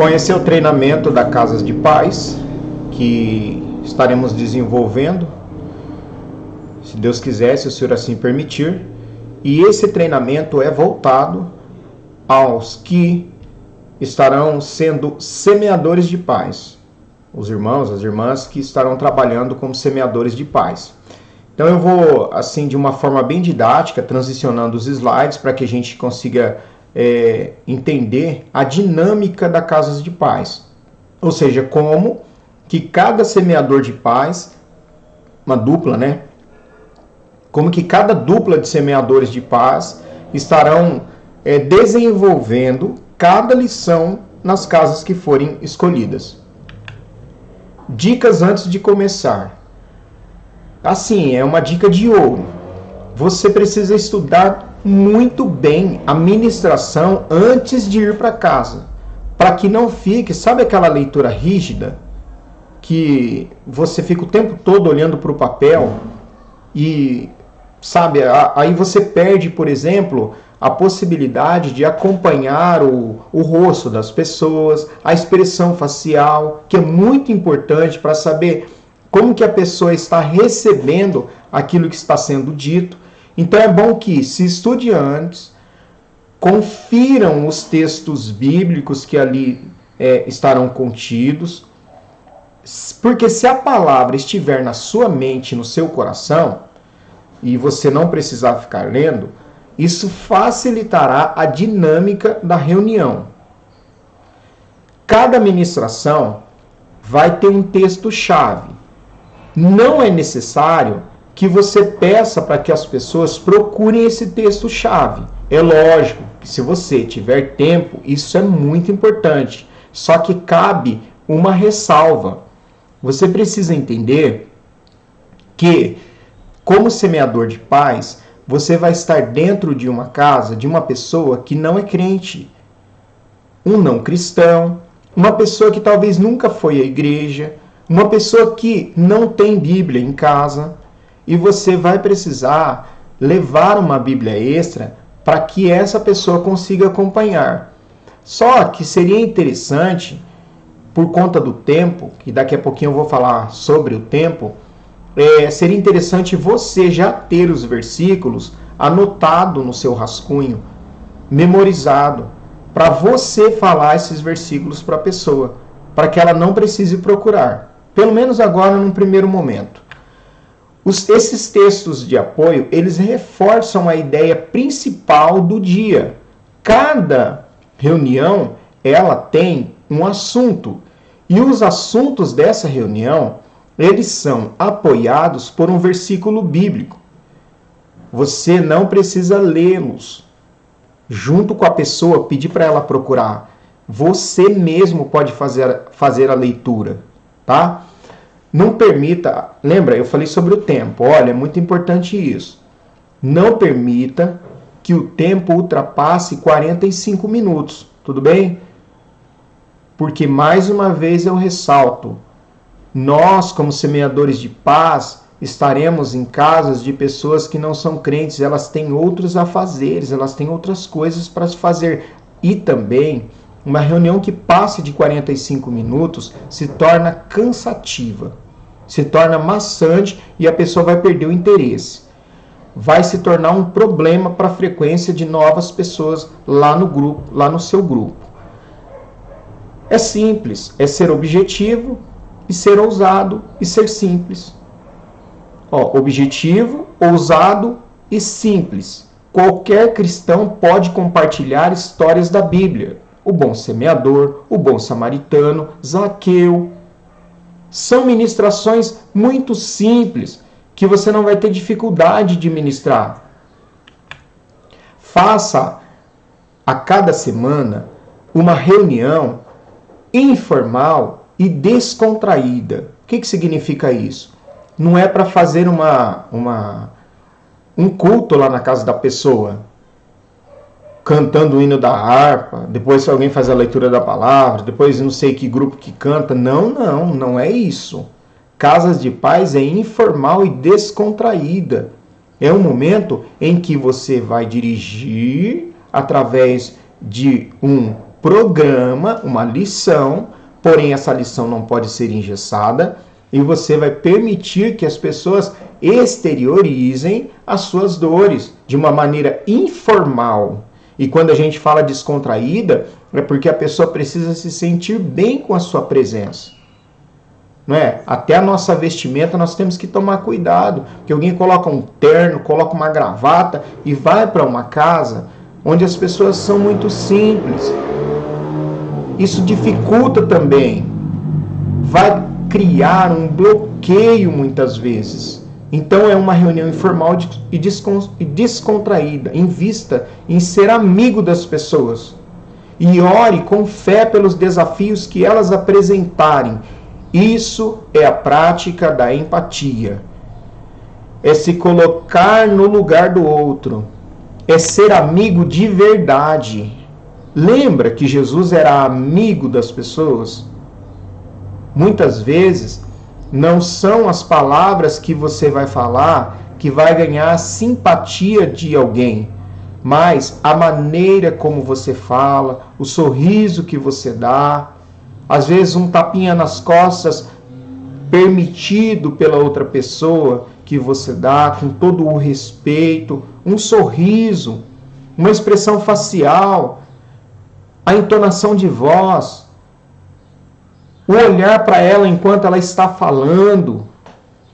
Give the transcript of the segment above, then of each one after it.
Bom, esse é o treinamento da Casas de Paz que estaremos desenvolvendo, se Deus quiser, se o Senhor assim permitir. E esse treinamento é voltado aos que estarão sendo semeadores de paz, os irmãos, as irmãs que estarão trabalhando como semeadores de paz. Então eu vou, assim, de uma forma bem didática, transicionando os slides para que a gente consiga entender a dinâmica da Casas de Paz. Ou seja, como que cada semeador de paz, uma dupla, né? Como que cada dupla de semeadores de paz estarão desenvolvendo cada lição nas casas que forem escolhidas. Dicas antes de começar. Assim, é uma dica de ouro. Você precisa estudar muito bem a ministração antes de ir para casa, para que não fique, sabe aquela leitura rígida, que você fica o tempo todo olhando para o papel e, sabe, aí você perde, por exemplo, a possibilidade de acompanhar o rosto das pessoas, a expressão facial, que é muito importante para saber como que a pessoa está recebendo aquilo que está sendo dito. Então é bom que se estude antes, confiram os textos bíblicos que ali estarão contidos, porque se a palavra estiver na sua mente, no seu coração, e você não precisar ficar lendo, isso facilitará a dinâmica da reunião. Cada ministração vai ter um texto-chave. Não é necessário que você peça para que as pessoas procurem esse texto-chave. É lógico que se você tiver tempo, isso é muito importante. Só que cabe uma ressalva. Você precisa entender que, como semeador de paz, você vai estar dentro de uma casa de uma pessoa que não é crente, um não cristão, uma pessoa que talvez nunca foi à igreja, uma pessoa que não tem Bíblia em casa, e você vai precisar levar uma Bíblia extra para que essa pessoa consiga acompanhar. Só que seria interessante, por conta do tempo, que daqui a pouquinho eu vou falar sobre o tempo, seria interessante você já ter os versículos anotado no seu rascunho, memorizado, para você falar esses versículos para a pessoa, para que ela não precise procurar. Pelo menos agora, num primeiro momento. Esses textos de apoio, eles reforçam a ideia principal do dia. Cada reunião, ela tem um assunto. E os assuntos dessa reunião, eles são apoiados por um versículo bíblico. Você não precisa lê-los junto com a pessoa, pedir para ela procurar. Você mesmo pode fazer a leitura. Tá? Não permita, lembra, eu falei sobre o tempo, olha, é muito importante isso. Não permita que o tempo ultrapasse 45 minutos, tudo bem? Porque, mais uma vez, eu ressalto, nós, como semeadores de paz, estaremos em casas de pessoas que não são crentes, elas têm outros afazeres, elas têm outras coisas para se fazer. E também, uma reunião que passe de 45 minutos se torna cansativa, se torna maçante e a pessoa vai perder o interesse. Vai se tornar um problema para a frequência de novas pessoas lá no grupo, lá no seu grupo. É simples, é ser objetivo e ser ousado e ser simples. Objetivo, ousado e simples. Qualquer cristão pode compartilhar histórias da Bíblia. O bom semeador, o bom samaritano, Zaqueu. São ministrações muito simples, que você não vai ter dificuldade de ministrar. Faça a cada semana uma reunião informal e descontraída. O que significa isso? Não é para fazer um culto lá na casa da pessoa, cantando o hino da harpa, depois alguém faz a leitura da palavra, depois não sei que grupo que canta. Não é isso. Casas de Paz é informal e descontraída. É um momento em que você vai dirigir através de um programa, uma lição, porém essa lição não pode ser engessada, e você vai permitir que as pessoas exteriorizem as suas dores de uma maneira informal. E quando a gente fala descontraída, é porque a pessoa precisa se sentir bem com a sua presença. Não é? Até a nossa vestimenta nós temos que tomar cuidado, porque alguém coloca um terno, coloca uma gravata e vai para uma casa onde as pessoas são muito simples. Isso dificulta também, vai criar um bloqueio muitas vezes. Então é uma reunião informal e descontraída. Invista em ser amigo das pessoas. E ore com fé pelos desafios que elas apresentarem. Isso é a prática da empatia. É se colocar no lugar do outro. É ser amigo de verdade. Lembra que Jesus era amigo das pessoas? Muitas vezes, não são as palavras que você vai falar que vai ganhar a simpatia de alguém, mas a maneira como você fala, o sorriso que você dá, às vezes um tapinha nas costas permitido pela outra pessoa que você dá com todo o respeito, um sorriso, uma expressão facial, a entonação de voz, o olhar para ela enquanto ela está falando,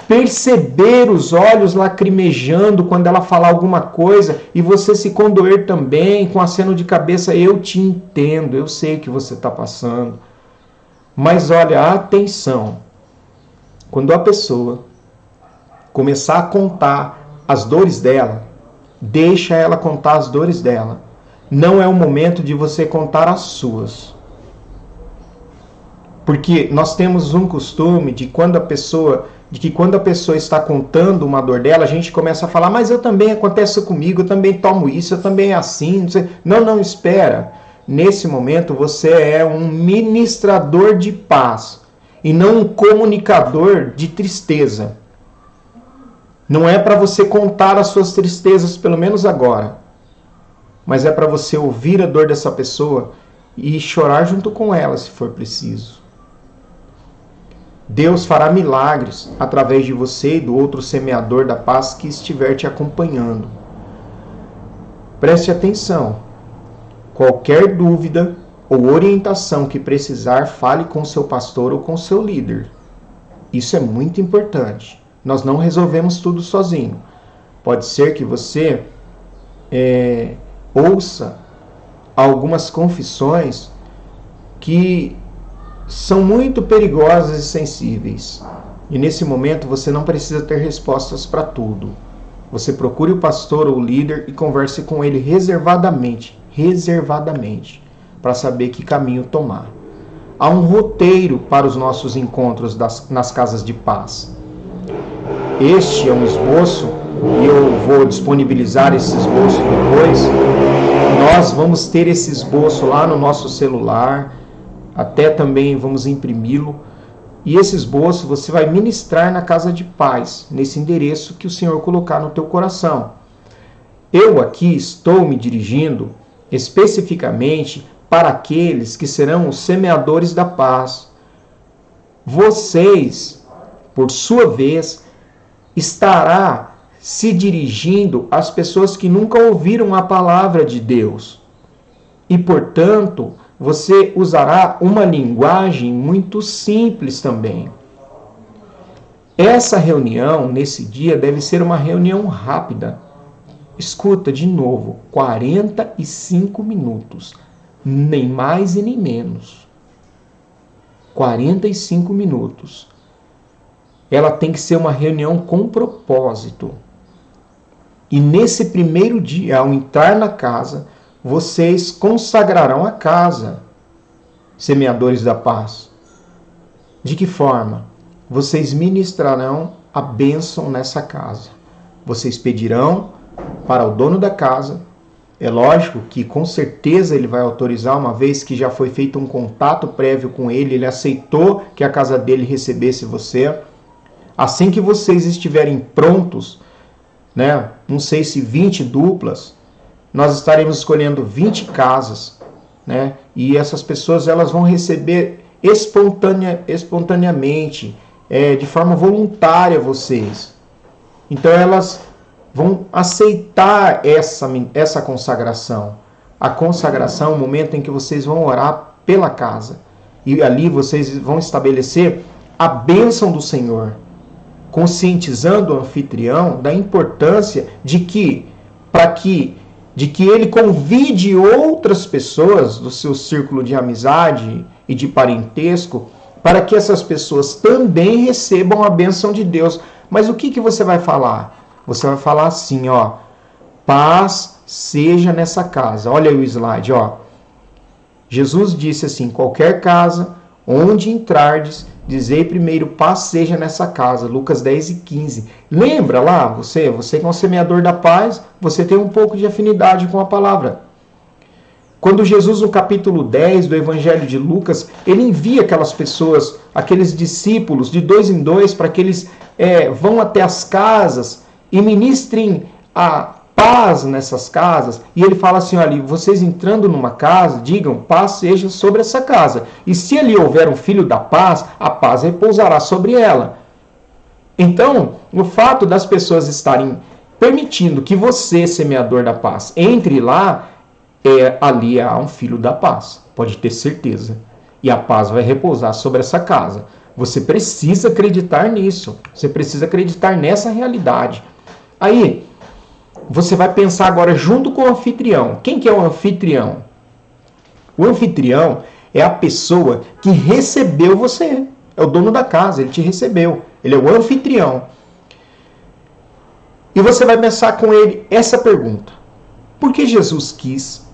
perceber os olhos lacrimejando quando ela falar alguma coisa e você se condoer também com aceno de cabeça, eu te entendo, eu sei o que você está passando. Mas olha, atenção, quando a pessoa começar a contar as dores dela, deixa ela contar as dores dela. Não é o momento de você contar as suas. Porque nós temos um costume de que quando a pessoa está contando uma dor dela, a gente começa a falar, mas eu também, acontece comigo, eu também tomo isso, eu também é assim. Não, espera. Nesse momento você é um ministrador de paz e não um comunicador de tristeza. Não é para você contar as suas tristezas, pelo menos agora, mas é para você ouvir a dor dessa pessoa e chorar junto com ela, se for preciso. Deus fará milagres através de você e do outro semeador da paz que estiver te acompanhando. Preste atenção. Qualquer dúvida ou orientação que precisar, fale com seu pastor ou com seu líder. Isso é muito importante. Nós não resolvemos tudo sozinho. Pode ser que você ouça algumas confissões que são muito perigosas e sensíveis. E nesse momento você não precisa ter respostas para tudo. Você procure o pastor ou o líder e converse com ele reservadamente, para saber que caminho tomar. Há um roteiro para os nossos encontros nas casas de paz. Este é um esboço, e eu vou disponibilizar esse esboço depois. Nós vamos ter esse esboço lá no nosso celular, até também vamos imprimi-lo. E esse esboço você vai ministrar na casa de paz, nesse endereço que o Senhor colocar no teu coração. Eu aqui estou me dirigindo especificamente para aqueles que serão os semeadores da paz. Vocês, por sua vez, estará se dirigindo às pessoas que nunca ouviram a palavra de Deus. E, portanto, você usará uma linguagem muito simples também. Essa reunião, nesse dia, deve ser uma reunião rápida. Escuta de novo, 45 minutos, nem mais e nem menos. 45 minutos. Ela tem que ser uma reunião com propósito. E nesse primeiro dia, ao entrar na casa, vocês consagrarão a casa, semeadores da paz. De que forma? Vocês ministrarão a bênção nessa casa. Vocês pedirão para o dono da casa. É lógico que com certeza ele vai autorizar, uma vez que já foi feito um contato prévio com ele, ele aceitou que a casa dele recebesse você. Assim que vocês estiverem prontos, não sei se 20 duplas, nós estaremos escolhendo 20 casas né? E essas pessoas elas vão receber espontaneamente, de forma voluntária vocês. Então elas vão aceitar essa consagração. A consagração é o momento em que vocês vão orar pela casa. E ali vocês vão estabelecer a bênção do Senhor, conscientizando o anfitrião da importância de que ele convide outras pessoas do seu círculo de amizade e de parentesco, para que essas pessoas também recebam a bênção de Deus. Mas o que você vai falar? Você vai falar assim, ó: paz seja nessa casa. Olha aí o slide, ó. Jesus disse assim: qualquer casa onde entrardes, dizei primeiro, paz seja nessa casa. Lucas 10:15. Lembra lá, você que é um semeador da paz, você tem um pouco de afinidade com a palavra. Quando Jesus, no capítulo 10 do Evangelho de Lucas, ele envia aquelas pessoas, aqueles discípulos, de 2 em 2, para que eles vão até as casas e ministrem a paz nessas casas. E ele fala assim: olha, vocês entrando numa casa, digam, paz seja sobre essa casa. E se ali houver um filho da paz, a paz repousará sobre ela. Então, o fato das pessoas estarem permitindo que você, semeador da paz, entre lá, ali há um filho da paz, pode ter certeza. E a paz vai repousar sobre essa casa. Você precisa acreditar nisso. Você precisa acreditar nessa realidade. Aí, você vai pensar agora junto com o anfitrião. Quem que é o anfitrião? O anfitrião é a pessoa que recebeu você. É o dono da casa, ele te recebeu. Ele é o anfitrião. E você vai pensar com ele essa pergunta: por que Jesus quis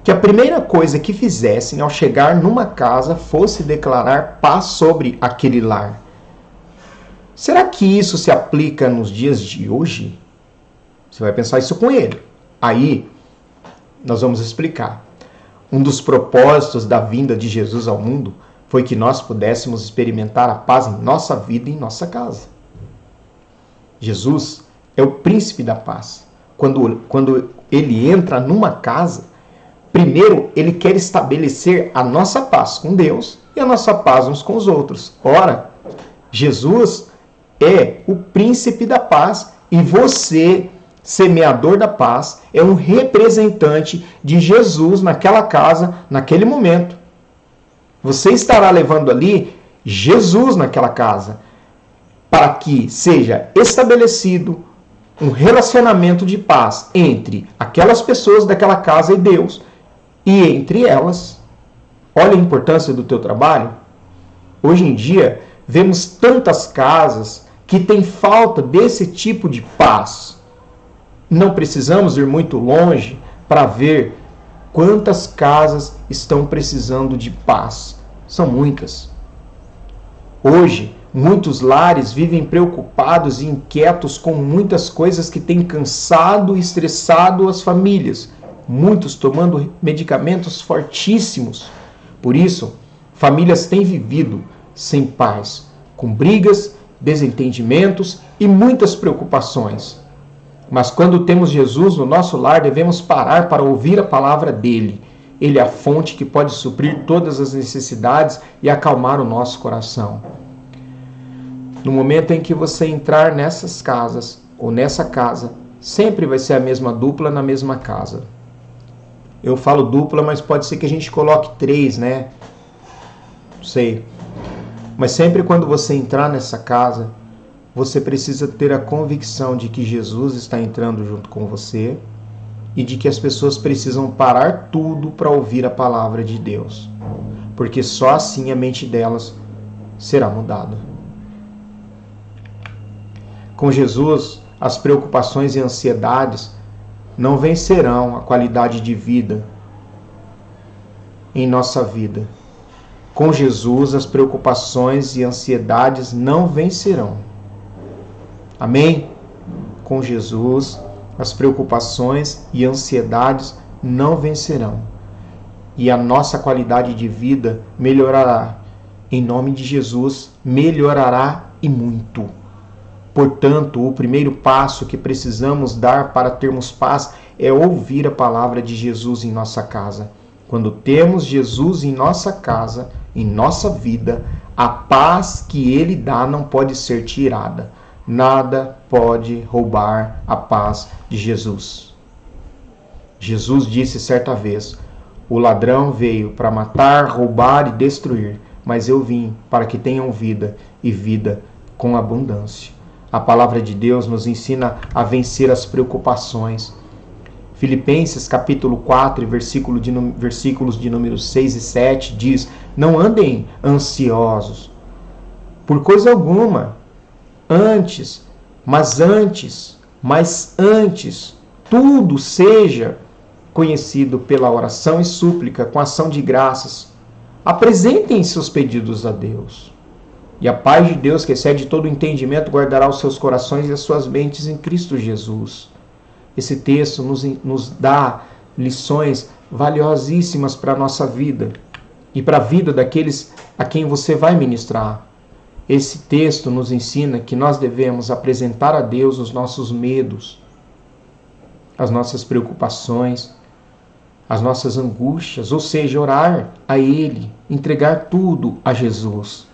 que a primeira coisa que fizessem ao chegar numa casa fosse declarar paz sobre aquele lar? Será que isso se aplica nos dias de hoje? Você vai pensar isso com ele. Aí, nós vamos explicar. Um dos propósitos da vinda de Jesus ao mundo foi que nós pudéssemos experimentar a paz em nossa vida e em nossa casa. Jesus é o príncipe da paz. Quando ele entra numa casa, primeiro ele quer estabelecer a nossa paz com Deus e a nossa paz uns com os outros. Ora, Jesus é o príncipe da paz e você, semeador da paz, é um representante de Jesus naquela casa, naquele momento. Você estará levando ali Jesus naquela casa, para que seja estabelecido um relacionamento de paz entre aquelas pessoas daquela casa e Deus, e entre elas. Olha a importância do teu trabalho. Hoje em dia, vemos tantas casas que têm falta desse tipo de paz. Não precisamos ir muito longe para ver quantas casas estão precisando de paz. São muitas. Hoje, muitos lares vivem preocupados e inquietos com muitas coisas que têm cansado e estressado as famílias. Muitos tomando medicamentos fortíssimos. Por isso, famílias têm vivido sem paz, com brigas, desentendimentos e muitas preocupações. Mas quando temos Jesus no nosso lar, devemos parar para ouvir a palavra dele. Ele é a fonte que pode suprir todas as necessidades e acalmar o nosso coração. No momento em que você entrar nessas casas, ou nessa casa, sempre vai ser a mesma dupla na mesma casa. Eu falo dupla, mas pode ser que a gente coloque 3, né? Não sei. Mas sempre quando você entrar nessa casa, você precisa ter a convicção de que Jesus está entrando junto com você e de que as pessoas precisam parar tudo para ouvir a palavra de Deus. Porque só assim a mente delas será mudada. Com Jesus, as preocupações e ansiedades não vencerão a qualidade de vida em nossa vida. Com Jesus, as preocupações e ansiedades não vencerão. Amém? Com Jesus, as preocupações e ansiedades não vencerão. E a nossa qualidade de vida melhorará. Em nome de Jesus, melhorará e muito. Portanto, o primeiro passo que precisamos dar para termos paz é ouvir a palavra de Jesus em nossa casa. Quando temos Jesus em nossa casa, em nossa vida, a paz que Ele dá não pode ser tirada. Nada pode roubar a paz de Jesus. Jesus disse certa vez: o ladrão veio para matar, roubar e destruir, mas eu vim para que tenham vida e vida com abundância. A palavra de Deus nos ensina a vencer as preocupações. Filipenses capítulo 4, versículos de números 6 e 7 diz: não andem ansiosos por coisa alguma, mas antes, tudo seja conhecido pela oração e súplica, com ação de graças. Apresentem seus pedidos a Deus. E a paz de Deus, que excede todo entendimento, guardará os seus corações e as suas mentes em Cristo Jesus. Esse texto nos dá lições valiosíssimas para a nossa vida e para a vida daqueles a quem você vai ministrar. Esse texto nos ensina que nós devemos apresentar a Deus os nossos medos, as nossas preocupações, as nossas angústias, ou seja, orar a Ele, entregar tudo a Jesus.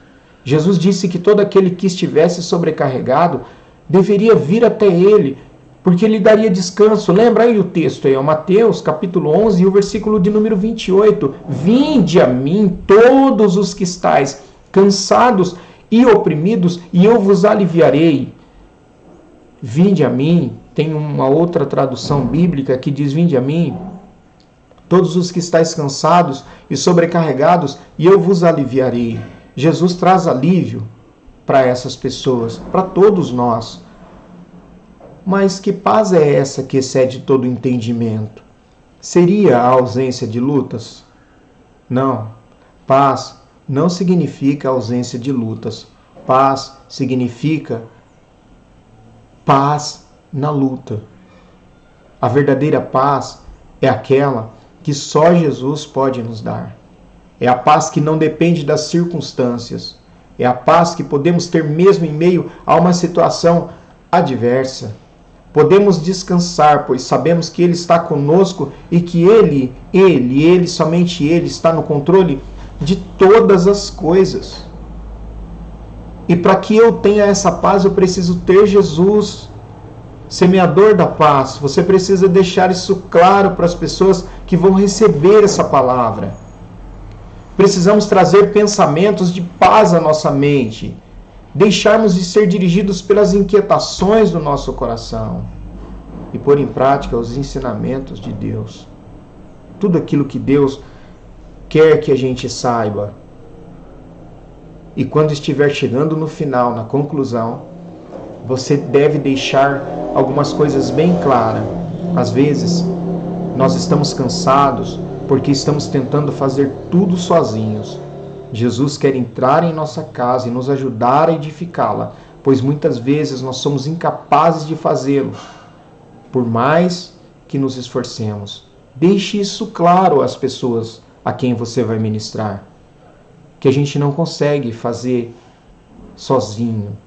Jesus disse que todo aquele que estivesse sobrecarregado deveria vir até Ele, porque Ele daria descanso. Lembra aí o texto aí, Mateus capítulo 11 e o versículo de número 28. Vinde a mim todos os que estáis cansados e oprimidos, e eu vos aliviarei. Vinde a mim, tem uma outra tradução bíblica que diz: vinde a mim todos os que estáis cansados e sobrecarregados, e eu vos aliviarei. Jesus traz alívio para essas pessoas, para todos nós. Mas que paz é essa que excede todo entendimento? Seria a ausência de lutas? Não. Paz não significa ausência de lutas. Paz significa paz na luta. A verdadeira paz é aquela que só Jesus pode nos dar. É a paz que não depende das circunstâncias. É a paz que podemos ter mesmo em meio a uma situação adversa. Podemos descansar, pois sabemos que Ele está conosco e que Ele, somente Ele, está no controle de todas as coisas. E para que eu tenha essa paz, eu preciso ter Jesus, semeador da paz. Você precisa deixar isso claro para as pessoas que vão receber essa palavra. Precisamos trazer pensamentos de paz à nossa mente. Deixarmos de ser dirigidos pelas inquietações do nosso coração. E pôr em prática os ensinamentos de Deus. Tudo aquilo que Deus quer que a gente saiba. E quando estiver chegando no final, na conclusão, você deve deixar algumas coisas bem claras. Às vezes, nós estamos cansados porque estamos tentando fazer tudo sozinhos. Jesus quer entrar em nossa casa e nos ajudar a edificá-la, pois muitas vezes nós somos incapazes de fazê-lo, por mais que nos esforcemos. Deixe isso claro às pessoas a quem você vai ministrar, que a gente não consegue fazer sozinho,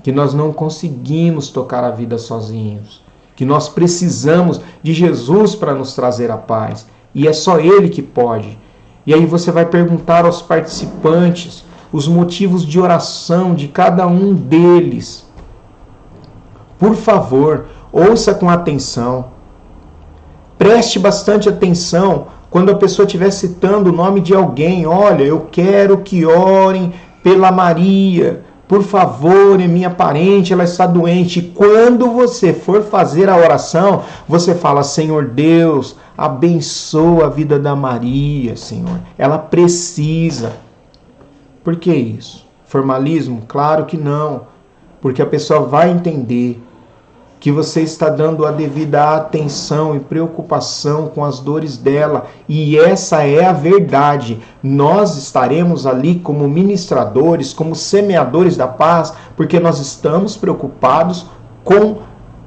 que nós não conseguimos tocar a vida sozinhos, que nós precisamos de Jesus para nos trazer a paz, e é só Ele que pode. E aí você vai perguntar aos participantes os motivos de oração de cada um deles. Por favor, ouça com atenção. Preste bastante atenção quando a pessoa estiver citando o nome de alguém. Olha, eu quero que orem pela Maria. Por favor, é minha parente, ela está doente. E quando você for fazer a oração, você fala: Senhor Deus, abençoa a vida da Maria, Senhor. Ela precisa. Por que isso? Formalismo? Claro que não. Porque a pessoa vai entender que você está dando a devida atenção e preocupação com as dores dela. E essa é a verdade. Nós estaremos ali como ministradores, como semeadores da paz, porque nós estamos preocupados com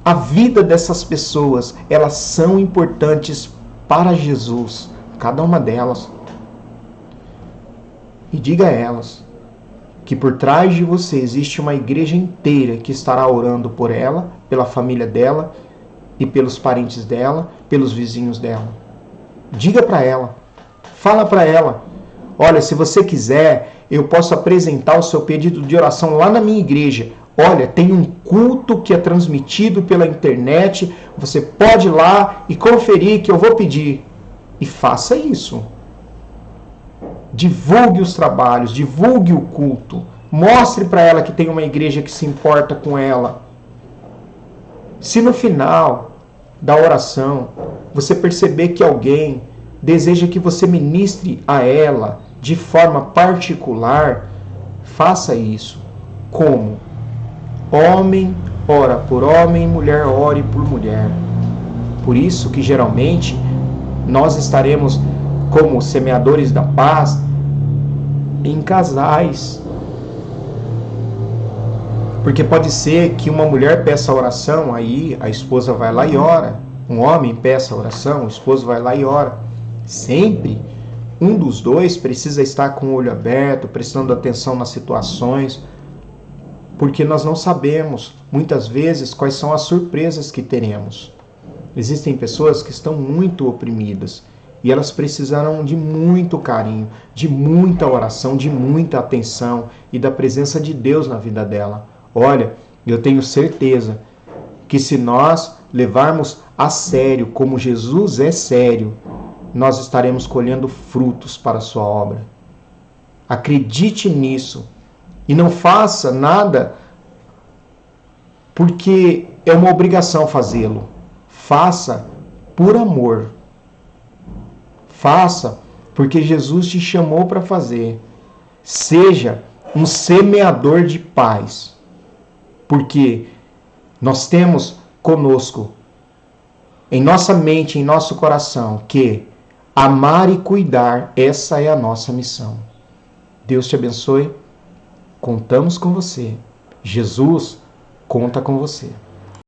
a vida dessas pessoas. Elas são importantes para Jesus, cada uma delas. E diga a elas que por trás de você existe uma igreja inteira que estará orando por ela, pela família dela e pelos parentes dela, pelos vizinhos dela. Diga para ela. Fala para ela: olha, se você quiser, eu posso apresentar o seu pedido de oração lá na minha igreja. Olha, tem um culto que é transmitido pela internet, você pode ir lá e conferir que eu vou pedir. E faça isso. Divulgue os trabalhos, divulgue o culto. Mostre para ela que tem uma igreja que se importa com ela. Se no final da oração você perceber que alguém deseja que você ministre a ela de forma particular, faça isso. Como? Homem ora por homem, mulher ore por mulher. Por isso que geralmente nós estaremos como semeadores da paz em casais. Porque pode ser que uma mulher peça a oração, aí a esposa vai lá e ora. Um homem peça a oração, o esposo vai lá e ora. Sempre um dos dois precisa estar com o olho aberto, prestando atenção nas situações, porque nós não sabemos, muitas vezes, quais são as surpresas que teremos. Existem pessoas que estão muito oprimidas e elas precisarão de muito carinho, de muita oração, de muita atenção e da presença de Deus na vida dela. Olha, eu tenho certeza que se nós levarmos a sério como Jesus é sério, nós estaremos colhendo frutos para a sua obra. Acredite nisso e não faça nada porque é uma obrigação fazê-lo. Faça por amor. Faça porque Jesus te chamou para fazer. Seja um semeador de paz. Porque nós temos conosco, em nossa mente, em nosso coração, que amar e cuidar, essa é a nossa missão. Deus te abençoe. Contamos com você. Jesus conta com você.